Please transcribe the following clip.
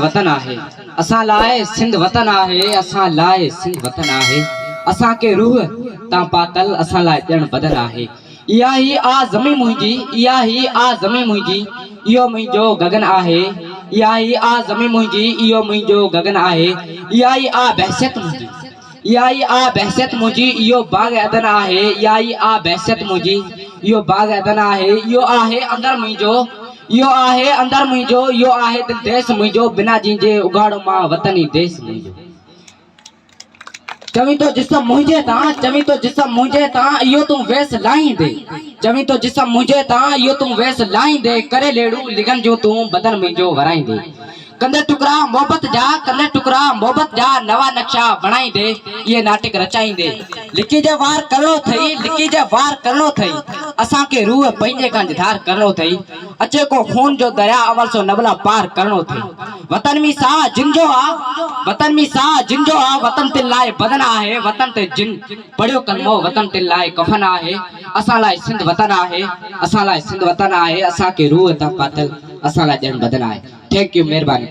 वतन आहे असां लाए सिंध वतन आहे असां लाए सिंध वतन आहे असां के रूह ता पातल असां लाए ॼण बदन आहे इहा ही आ ज़मी मुंहिंजी इहा ही आ ज़मी मुंहिंजी इहो मुंहिंजो गगन आहे इहा ही आ ज़मी मुंहिंजी इहो मुंहिंजो गगन आहे इहा ही आ बहसियत मुंहिंजी इहा ही आ बहसियत मुंहिंजी इहो बाग़ अदन आहे इहा ही आ बहसियत मुंहिंजी इहो बाग़ अदन आहे इहो आहे अंदर मुंहिंजो इहो आहे अंदर मुंहिंजो इहो आहे दिल देश मुंहिंजो बिना जिंहिंजे उगाड़ो मां वतनी देश मुंहिंजो चवी तो जिसम मुझे ता चवी तो जिसम मुझे ता इहो तू वेस लाईंदे चवी तो जिसम मुझे ता इहो तू वेस लाईंदे करे लेड़ू लिगन जो तू बदन मुंहिंजो वराईंदे कंदे टुकड़ा मोहब्बत जा नवा नक्शा बनाईंदे ये नाटक रचाईंदे लिखी जे वार करणो थई असां के रूह पंहिंजे खां जिधार करणो थई अचे को खून जो दरिया अवल सो नबला पार करणो थई वतन में सा जिंजो आ वतन ते लाए बदन आहे वतन ते जिन पढ़ियो कलमो वतन ते लाए कफन आहे असां लाए सिंध वतन आहे असां लाए सिंध वतन आहे असां के रूह ता पातल असां लाए ॼण बदन आहे थैंक यू मेहरबानी।